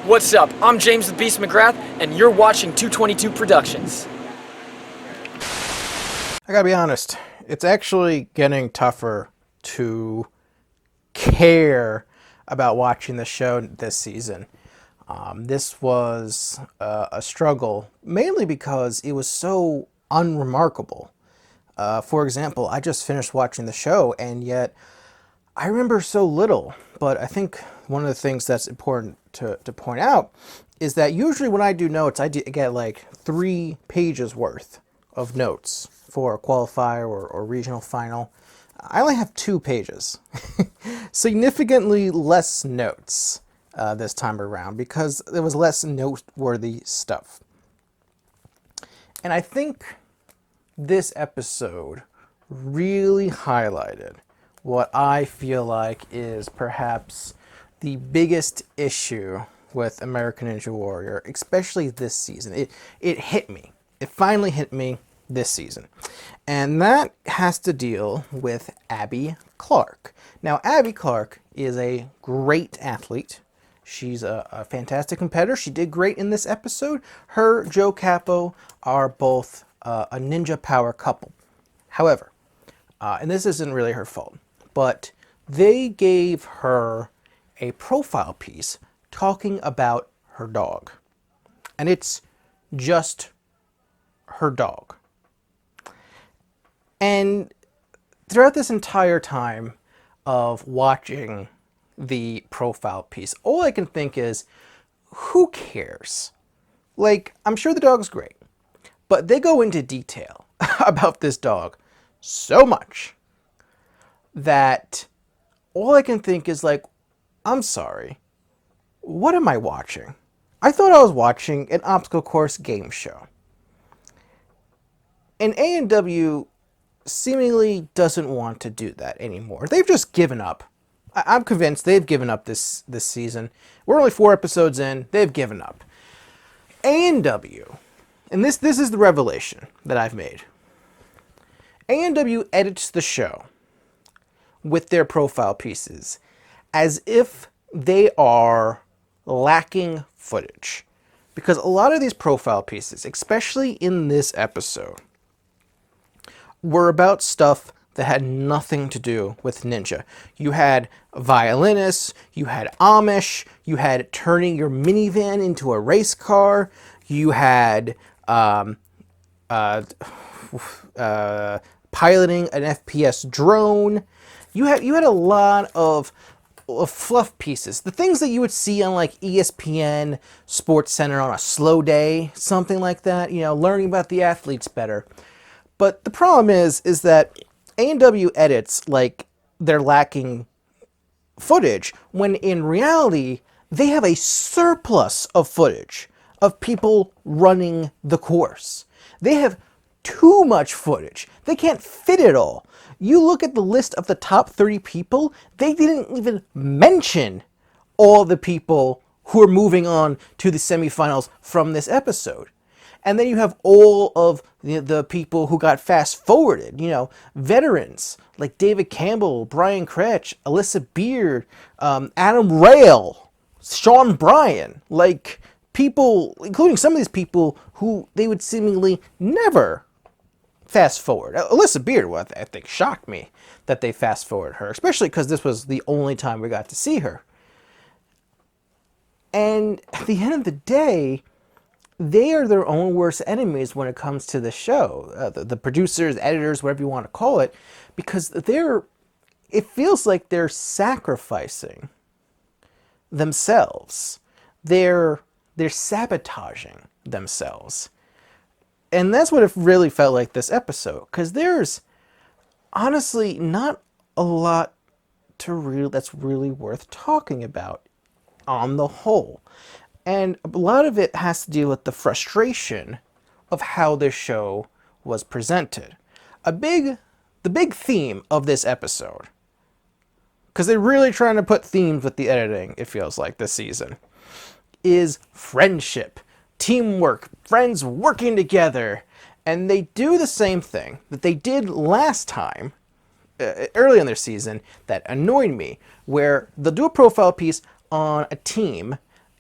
What's up? I'm James the Beast McGrath, and you're watching 222 Productions. I gotta be honest, it's actually getting tougher to care about watching the show this season. This was a struggle, mainly because it was so unremarkable. For example, I just finished watching the show, and yet I remember so little. But I think one of the things that's important to point out is that usually when I do notes, I get like 3 pages worth of notes for a qualifier or regional final. I only have 2 pages. Significantly less notes this time around because there was less noteworthy stuff. And I think this episode really highlighted what I feel like is perhaps the biggest issue with American Ninja Warrior, especially this season. It hit me. It finally hit me this season. And that has to deal with Abby Clark. Now, Abby Clark is a great athlete. She's a fantastic competitor. She did great in this episode. Her, Joe Capo, are both a ninja power couple. However, and this isn't really her fault, but they gave her a profile piece talking about her dog. And it's just her dog. And throughout this entire time of watching the profile piece, all I can think is, who cares? Like, I'm sure the dog's great, but they go into detail about this dog so much that all I can think is like, I'm sorry, what am I watching? I thought I was watching an obstacle course game show. And ANW seemingly doesn't want to do that anymore. They've just given up. I'm convinced they've given up this season. We're only 4 episodes in. They've given up. ANW, and this is the revelation that I've made. ANW edits the show with their profile pieces as if they are lacking footage. Because a lot of these profile pieces, especially in this episode, were about stuff that had nothing to do with ninja. You had violinists, you had Amish, you had turning your minivan into a race car, you had piloting an FPS drone. You had a lot of fluff pieces, the things that you would see on like ESPN, Sports Center on a slow day, something like that. You know, learning about the athletes better. But the problem is that A&W edits like they're lacking footage, when in reality, they have a surplus of footage of people running the course. They have too much footage. They can't fit it all. You look at the list of the top 30 people, they didn't even mention all the people who are moving on to the semifinals from this episode. And then you have all of the people who got fast forwarded, you know, veterans like David Campbell, Brian Kretsch, Alyssa Beard, Adam Rail, Sean Bryan, like people, including some of these people who they would seemingly never fast forward. Alyssa Beard, well, I think shocked me that they fast forward her, especially because this was the only time we got to see her. And at the end of the day, they are their own worst enemies when it comes to the show. The producers, editors, whatever you want to call it, because it feels like they're sacrificing themselves. They're sabotaging themselves. And that's what it really felt like this episode, because there's honestly not a lot that's really worth talking about on the whole. And a lot of it has to do with the frustration of how this show was presented. The big theme of this episode, because they're really trying to put themes with the editing, it feels like, this season, is friendship, teamwork, friends working together. And they do the same thing that they did last time, early in their season, that annoyed me, where they'll do a profile piece on a team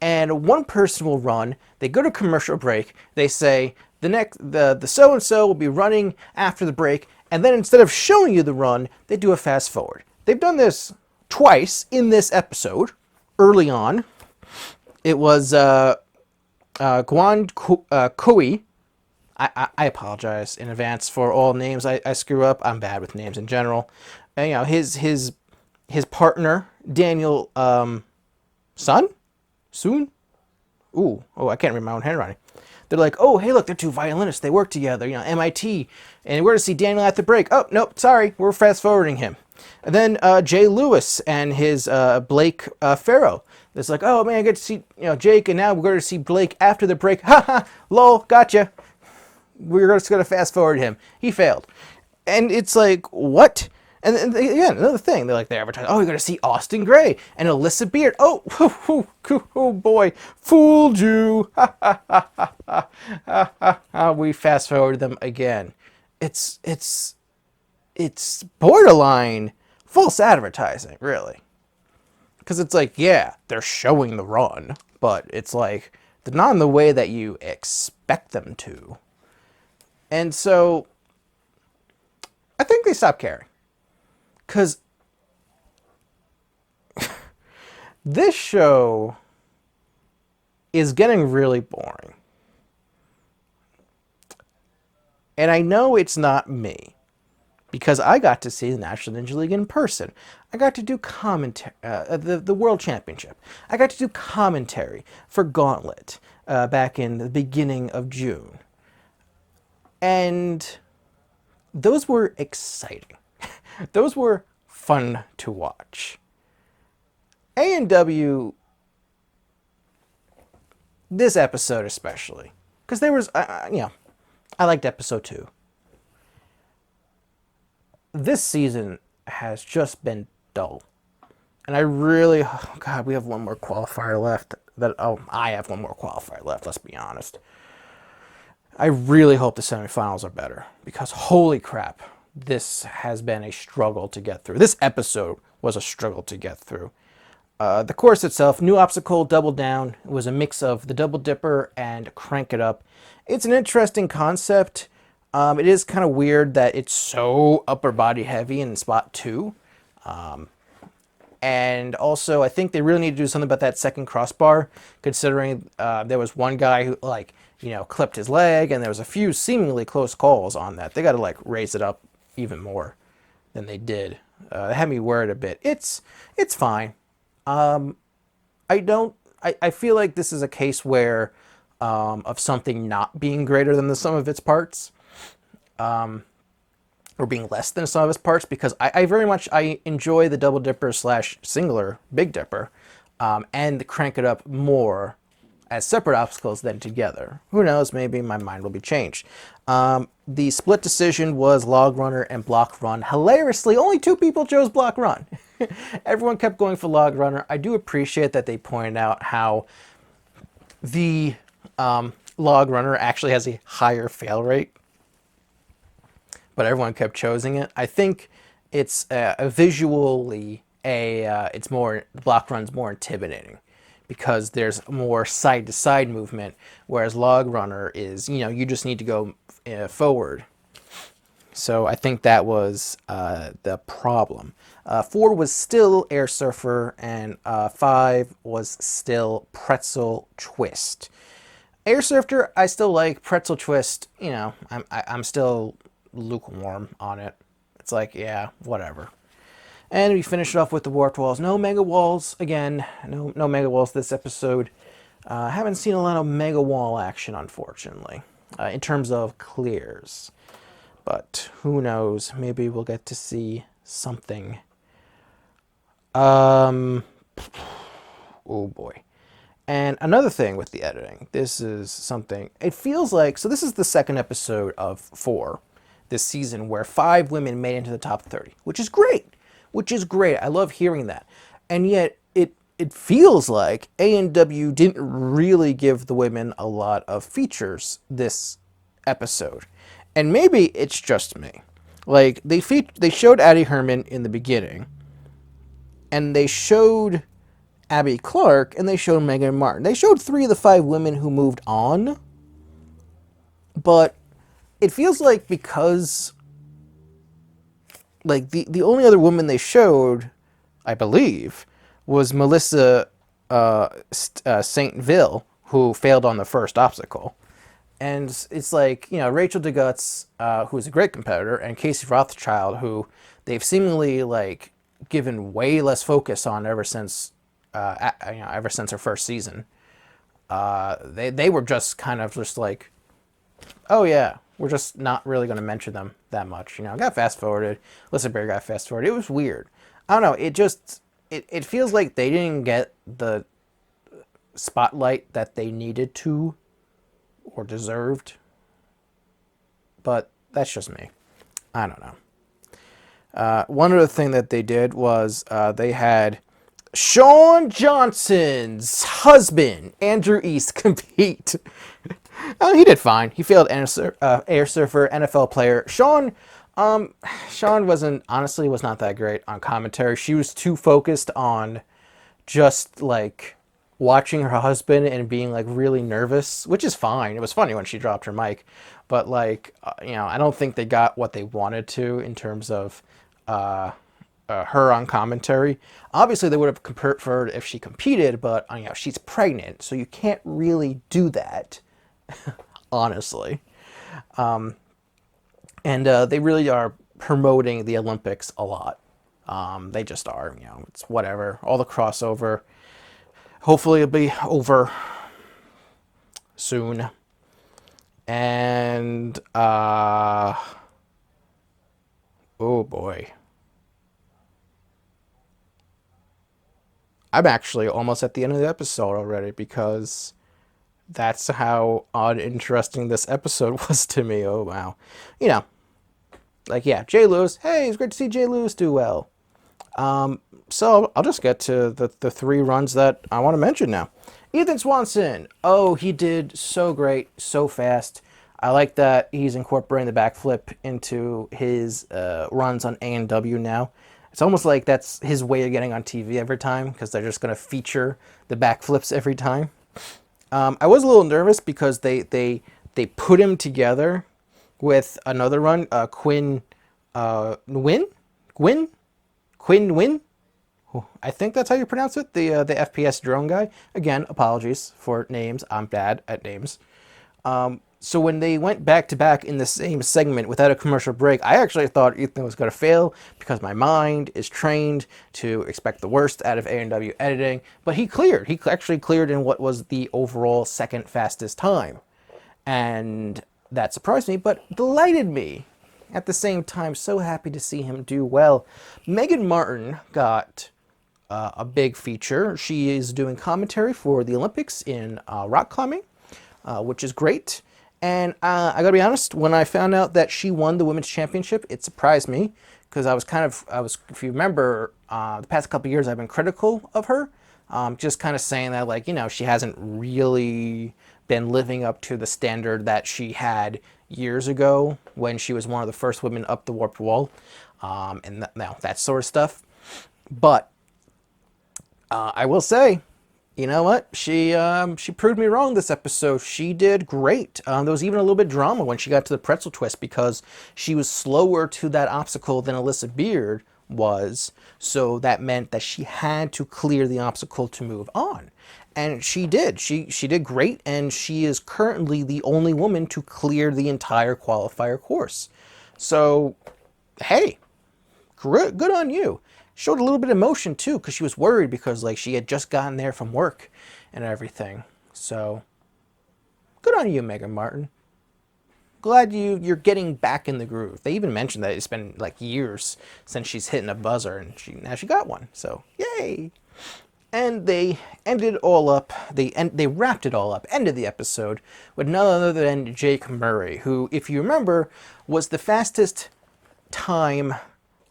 and one person will run. They go to commercial break. They say the so and so will be running after the break, and then instead of showing you the run, they do a fast forward. They've done this twice in this episode. Early on, it was Guan Kui. I apologize in advance for all names I screw up. I'm bad with names in general. And, his partner Daniel Soon. I can't remember my own handwriting. They're like, oh, hey, look, they're two violinists. They work together, MIT. And we're to see Daniel at the break. Oh, nope, sorry, we're fast forwarding him. And then Jay Lewis and his Blake Farrow. It's like, oh man, I get to see Jake, and now we're going to see Blake after the break. Ha ha, lol, gotcha. We're just going to fast forward him. He failed. And it's like, what? And again, another thing, they advertise, oh, you're going to see Austin Gray and Alyssa Beard. Oh boy, fooled you. We fast forward them again. It's borderline false advertising, really. Because it's like, yeah, they're showing the run, but it's like, they're not in the way that you expect them to. And so, I think they stopped caring. Because this show is getting really boring. And I know it's not me. Because I got to see the National Ninja League in person. I got to do commentary, the World Championship. I got to do commentary for Gauntlet back in the beginning of June. And those were exciting. Those were fun to watch. ANW, this episode especially, because there was, I liked episode 2. This season has just been dull. And I really, we have one more qualifier left. I have one more qualifier left, let's be honest. I really hope the semifinals are better, because holy crap, this has been a struggle to get through. This episode was a struggle to get through. The course itself, new obstacle, double down. It was a mix of the double dipper and crank it up. It's an interesting concept. It is kind of weird that it's so upper body heavy in spot 2. And also, I think they really need to do something about that second crossbar, considering there was one guy who, clipped his leg, and there was a few seemingly close calls on that. They got to, raise it up even more than they did. It had me worried a bit. It's fine. I feel like this is a case where, of something not being greater than the sum of its parts. Or being less than some of its parts, because I very much enjoy the double dipper / singular big dipper, and crank it up more as separate obstacles than together. Who knows, maybe my mind will be changed. The split decision was log runner and block run. Hilariously, only 2 people chose block run. Everyone kept going for log runner. I do appreciate that they pointed out how the log runner actually has a higher fail rate, but everyone kept choosing it. I think it's visually it's more, block run's more intimidating because there's more side to side movement, whereas log runner is, you just need to go forward. So I think that was the problem. 4 was still Air Surfer, and 5 was still Pretzel Twist. Air Surfer I still like. Pretzel Twist, I'm still lukewarm on it. It's like, yeah, whatever. And we finished off with the warped walls. No mega walls again. No mega walls this episode. Haven't seen a lot of mega wall action, unfortunately, in terms of clears. But who knows? Maybe we'll get to see something. Oh boy. And another thing with the editing. This is something. It feels like, so this is the second episode of 4 this season where 5 women made into the top 30, which is great. I love hearing that. And yet it feels like ANW didn't really give the women a lot of features this episode. And maybe it's just me. Like, they showed Addie Herman in the beginning, and they showed Abby Clark, and they showed Megan Martin. They showed 3 of the 5 women who moved on, but it feels like because like the only other woman they showed, I believe, was Melissa Saintville, who failed on the first obstacle. And it's like, Rachel DeGuts, who's a great competitor, and Casey Rothschild, who they've seemingly like given way less focus on ever since her first season. They were just kind of just like, oh yeah, we're just not really going to mention them that much. Got fast forwarded. Alyssa Bear got fast forwarded. It was weird. I don't know. It feels like they didn't get the spotlight that they needed to or deserved. But that's just me. I don't know. One other thing that they did was they had Shawn Johnson's husband, Andrew East, compete. He did fine. He failed air surfer, NFL player. Shawn was not that great on commentary. She was too focused on just like watching her husband and being like really nervous, which is fine. It was funny when she dropped her mic, but like, I don't think they got what they wanted to in terms of her on commentary. Obviously, they would have preferred if she competed, but she's pregnant, so you can't really do that, honestly. And they really are promoting the Olympics a lot. They just are, it's whatever. All the crossover. Hopefully it'll be over soon. And, oh boy. I'm actually almost at the end of the episode already because that's how uninteresting this episode was to me. Oh, wow. Jay Lewis. Hey, it's great to see Jay Lewis do well. So I'll just get to the 3 runs that I want to mention now. Ethan Swanson. Oh, he did so great, so fast. I like that he's incorporating the backflip into his runs on ANW now. It's almost like that's his way of getting on TV every time because they're just going to feature the backflips every time. I was a little nervous because they put him together with another run, Quinn Win? I think that's how you pronounce it. The FPS drone guy. Again, apologies for names. I'm bad at names. So when they went back to back in the same segment without a commercial break, I actually thought Ethan was going to fail because my mind is trained to expect the worst out of ANW editing. But he cleared. He actually cleared in what was the overall second fastest time. And that surprised me, but delighted me. At the same time, so happy to see him do well. Megan Martin got a big feature. She is doing commentary for the Olympics in rock climbing, which is great. And I gotta be honest, when I found out that she won the women's championship, it surprised me because I was, if you remember, the past couple of years I've been critical of her, just kind of saying that she hasn't really been living up to the standard that she had years ago when she was one of the first women up the warped wall, and that sort of stuff. But I will say, you know what? She proved me wrong this episode. She did great. There was even a little bit of drama when she got to the pretzel twist because she was slower to that obstacle than Alyssa Beard was. So that meant that she had to clear the obstacle to move on. And she did. She did great, and she is currently the only woman to clear the entire qualifier course. So, hey, good on you. Showed a little bit of emotion, too, because she was worried because she had just gotten there from work and everything. So, good on you, Megan Martin. Glad you're getting back in the groove. They even mentioned that it's been years since she's hitting a buzzer, and now she got one. So, yay! And they ended it all up. They wrapped it all up. Ended the episode with none other than Jake Murray, who, if you remember, was the fastest time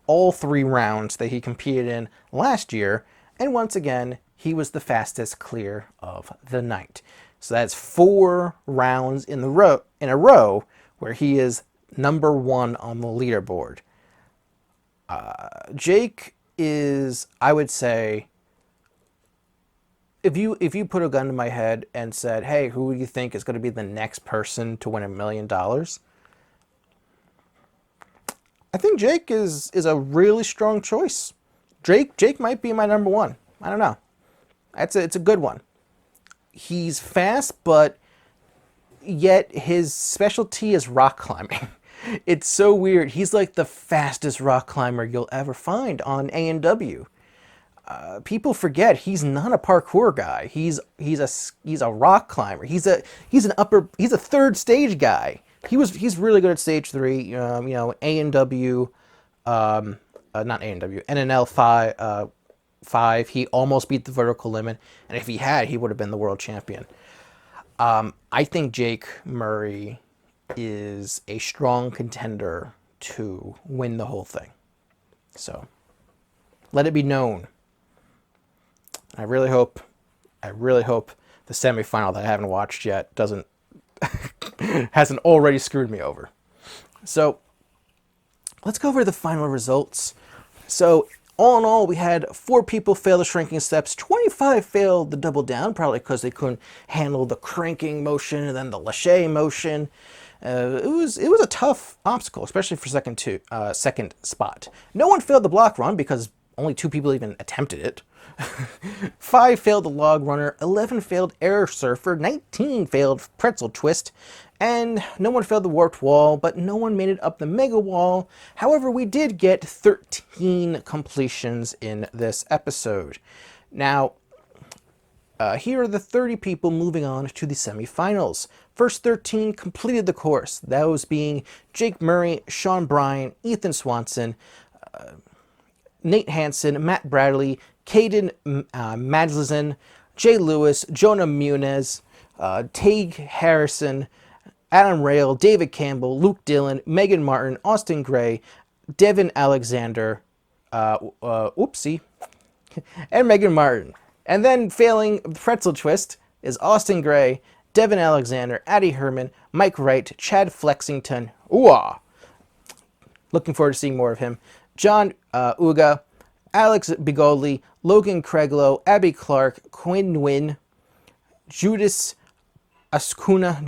all 3 rounds that he competed in last year. And once again, he was the fastest clear of the night. So that's 4 rounds in a row where he is number 1 on the leaderboard. Jake is, I would say, if you put a gun to my head and said, "Hey, who do you think is going to be the next person to win $1 million?" I think Jake is a really strong choice. Jake might be my number one. I don't know. It's a good one. He's fast, but yet his specialty is rock climbing. It's so weird. He's like the fastest rock climber you'll ever find on ANW. People forget he's not a parkour guy. He's a rock climber. He's a third stage guy. He's really good at stage 3. ANW, not ANW, NNL 5. He almost beat the vertical limit, and if he had, he would have been the world champion. I think Jake Murray is a strong contender to win the whole thing. So let it be known. I really hope the semifinal that I haven't watched yet hasn't already screwed me over. So let's go over the final results. So all in all, we had 4 people fail the shrinking steps, 25 failed the double down, probably because they couldn't handle the cranking motion and then the lâché motion. It was a tough obstacle, especially for second spot. No one failed the block run because only 2 people even attempted it. 5 failed the log runner, 11 failed air surfer, 19 failed pretzel twist, and no one failed the warped wall, but no one made it up the mega wall. However, we did get 13 completions in this episode. Now, here are the 30 people moving on to the semifinals. First 13 completed the course, those being Jake Murray, Sean Bryan, Ethan Swanson, Nate Hansen, Matt Bradley, Caden Madlison, Jay Lewis, Jonah Muniz, Tage Harrison, Adam Rail, David Campbell, Luke Dillon, Megan Martin, Austin Gray, Devin Alexander, and Megan Martin. And then failing the pretzel twist is Austin Gray, Devin Alexander, Addie Herman, Mike Wright, Chad Flexington, looking forward to seeing more of him, John Uga, Alex Bigoli, Logan Craiglow, Abby Clark, Quinn Nguyen, Judas Ascuna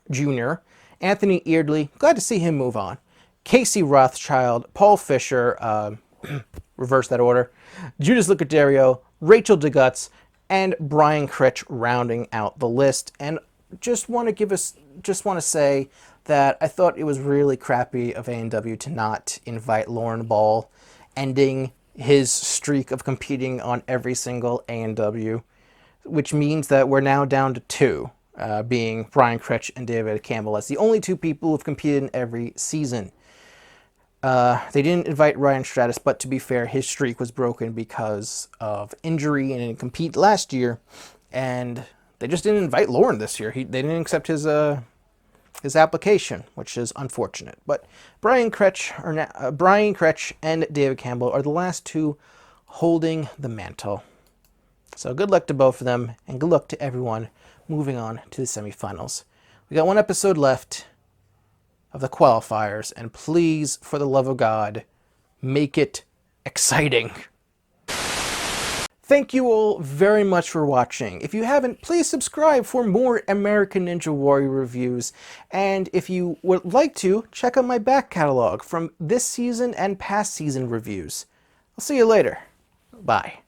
Jr., Anthony Eardley, glad to see him move on, Casey Rothschild, Paul Fisher, reverse that order, Judas Lucaderio, Rachel DeGuts, and Brian Critch rounding out the list. And just want to say that I thought it was really crappy of ANW to not invite Lauren Ball, ending his streak of competing on every single ANW, which means that we're now down to 2, being Brian Critch and David Campbell. That's the only 2 people who've competed in every season. They didn't invite Ryan Stratus, but to be fair, his streak was broken because of injury and didn't compete last year, and they just didn't invite Lauren this year. They didn't accept his application, which is unfortunate. But Brian Critch and David Campbell are the last 2 holding the mantle. So good luck to both of them, and good luck to everyone moving on to the semifinals. We got 1 episode left of the qualifiers, and please, for the love of God, make it exciting. Thank you all very much for watching. If you haven't, please subscribe for more American Ninja Warrior reviews. And if you would like to, check out my back catalog from this season and past season reviews. I'll see you later. Bye.